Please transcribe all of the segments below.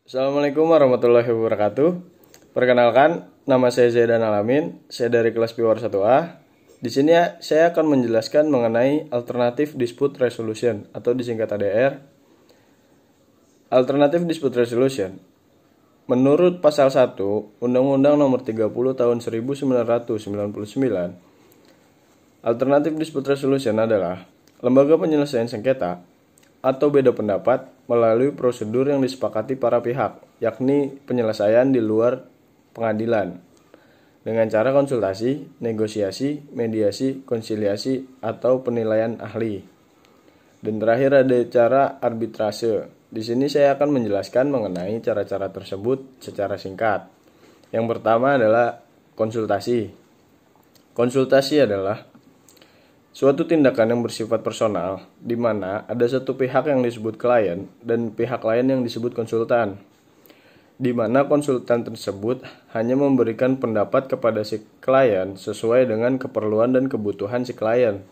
Assalamualaikum warahmatullahi wabarakatuh. Perkenalkan, nama saya Zaidan Alamin. Saya dari kelas Piwar 1A. Di sini saya akan menjelaskan mengenai Alternative Dispute Resolution atau disingkat ADR. Alternative Dispute Resolution. Menurut pasal 1 Undang-Undang Nomor 30 Tahun 1999, Alternative Dispute Resolution adalah lembaga penyelesaian sengketa atau beda pendapat melalui prosedur yang disepakati para pihak, yakni penyelesaian di luar pengadilan dengan cara konsultasi, negosiasi, mediasi, konsiliasi, atau penilaian ahli. Dan terakhir ada cara arbitrase. Di sini saya akan menjelaskan mengenai cara-cara tersebut secara singkat. Yang pertama adalah konsultasi. Konsultasi adalah suatu tindakan yang bersifat personal, di mana ada satu pihak yang disebut klien dan pihak lain yang disebut konsultan, di mana konsultan tersebut hanya memberikan pendapat kepada si klien sesuai dengan keperluan dan kebutuhan si klien.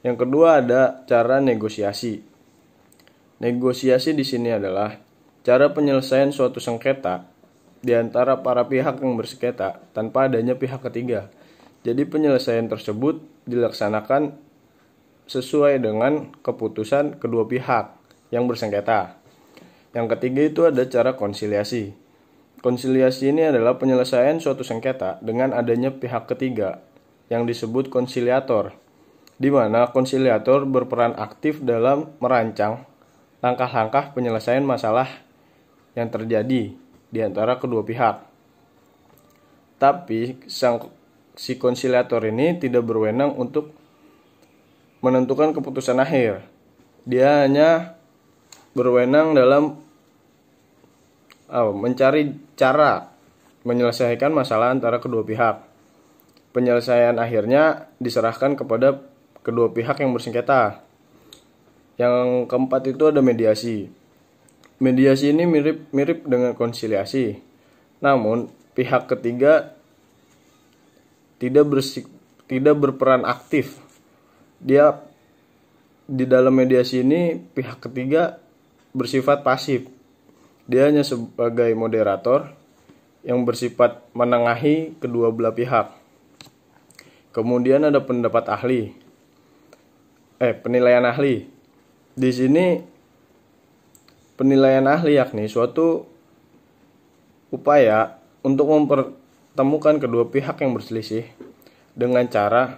Yang kedua ada cara negosiasi. Negosiasi di sini adalah cara penyelesaian suatu sengketa di antara para pihak yang bersengketa tanpa adanya pihak ketiga. Jadi penyelesaian tersebut dilaksanakan sesuai dengan keputusan kedua pihak yang bersengketa. Yang ketiga itu ada cara konsiliasi. Konsiliasi ini adalah penyelesaian suatu sengketa dengan adanya pihak ketiga yang disebut konsiliator, di mana konsiliator berperan aktif dalam merancang langkah-langkah penyelesaian masalah yang terjadi di antara kedua pihak. Tapi si konsiliator ini tidak berwenang untuk menentukan keputusan akhir. Dia hanya berwenang dalam mencari cara menyelesaikan masalah antara kedua pihak. Penyelesaian akhirnya diserahkan kepada kedua pihak yang bersengketa. Yang keempat itu ada mediasi. Mediasi ini mirip dengan konsiliasi. Namun pihak ketiga tidak berperan aktif. Dia di dalam mediasi ini pihak ketiga bersifat pasif. Dia hanya sebagai moderator yang bersifat menengahi kedua belah pihak. Kemudian ada penilaian ahli. Di sini penilaian ahli yakni suatu upaya untuk temukan kedua pihak yang berselisih dengan cara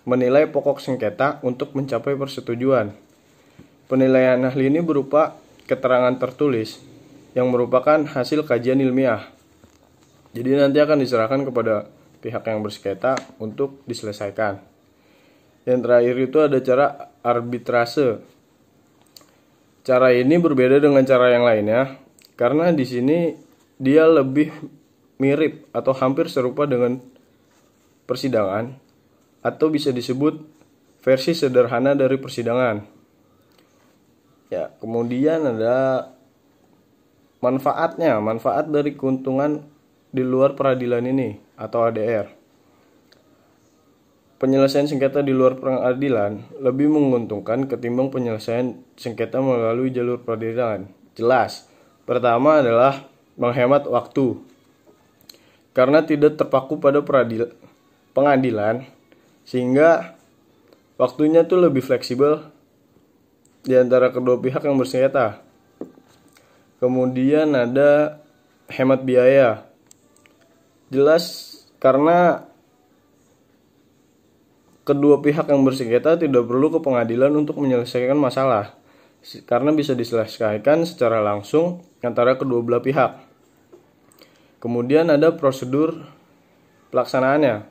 menilai pokok sengketa untuk mencapai persetujuan. Penilaian ahli ini berupa keterangan tertulis yang merupakan hasil kajian ilmiah. Jadi nanti akan diserahkan kepada pihak yang bersengketa untuk diselesaikan. Yang terakhir itu ada cara arbitrase. Cara ini berbeda dengan cara yang lainnya karena di sini dia lebih mirip atau hampir serupa dengan persidangan atau bisa disebut versi sederhana dari persidangan. Ya, kemudian ada manfaat dari keuntungan di luar peradilan ini atau ADR. Penyelesaian sengketa di luar peradilan lebih menguntungkan ketimbang penyelesaian sengketa melalui jalur peradilan. Jelas. Pertama adalah menghemat waktu. Karena tidak terpaku pada pengadilan, sehingga waktunya tuh lebih fleksibel di antara kedua pihak yang bersengketa. Kemudian ada hemat biaya. Jelas karena kedua pihak yang bersengketa tidak perlu ke pengadilan untuk menyelesaikan masalah, karena bisa diselesaikan secara langsung antara kedua belah pihak. Kemudian ada prosedur pelaksanaannya.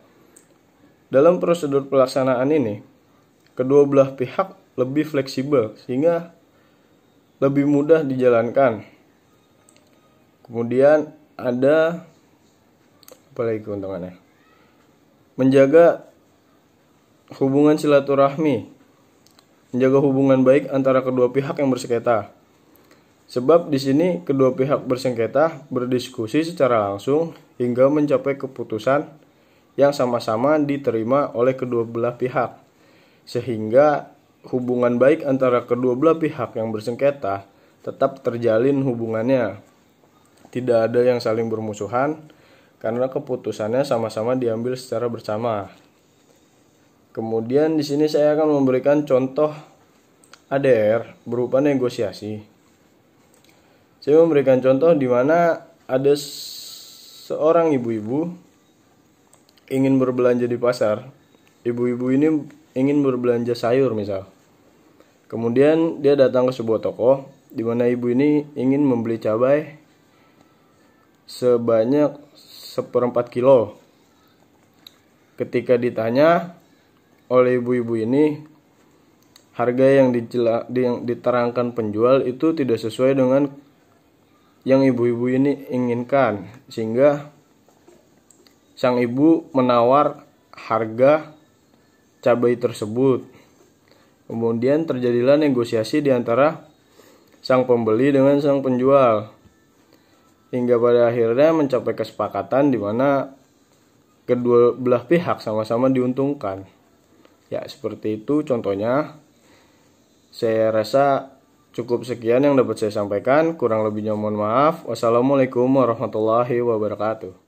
Dalam prosedur pelaksanaan ini, kedua belah pihak lebih fleksibel sehingga lebih mudah dijalankan. Kemudian ada apa lagi keuntungannya? Menjaga hubungan silaturahmi, menjaga hubungan baik antara kedua pihak yang bersengketa. Sebab di sini kedua pihak bersengketa berdiskusi secara langsung hingga mencapai keputusan yang sama-sama diterima oleh kedua belah pihak. Sehingga hubungan baik antara kedua belah pihak yang bersengketa tetap terjalin hubungannya. tidak ada yang saling bermusuhan karena keputusannya sama-sama diambil secara bersama. Kemudian di sini saya akan memberikan contoh ADR berupa negosiasi. Saya memberikan contoh di mana ada seorang ibu-ibu ingin berbelanja di pasar. Ibu-ibu ini ingin berbelanja sayur misal. Kemudian dia datang ke sebuah toko di mana ibu ini ingin membeli cabai sebanyak 1/4 kilo. Ketika ditanya oleh ibu-ibu ini, harga yang diterangkan penjual itu tidak sesuai dengan yang ibu-ibu ini inginkan, sehingga sang ibu menawar harga cabai tersebut. Kemudian terjadilah negosiasi di antara sang pembeli dengan sang penjual, hingga pada akhirnya mencapai kesepakatan di mana kedua belah pihak sama-sama diuntungkan. Ya, seperti itu contohnya. Saya rasa cukup sekian yang dapat saya sampaikan. Kurang lebihnya mohon maaf. Wassalamualaikum warahmatullahi wabarakatuh.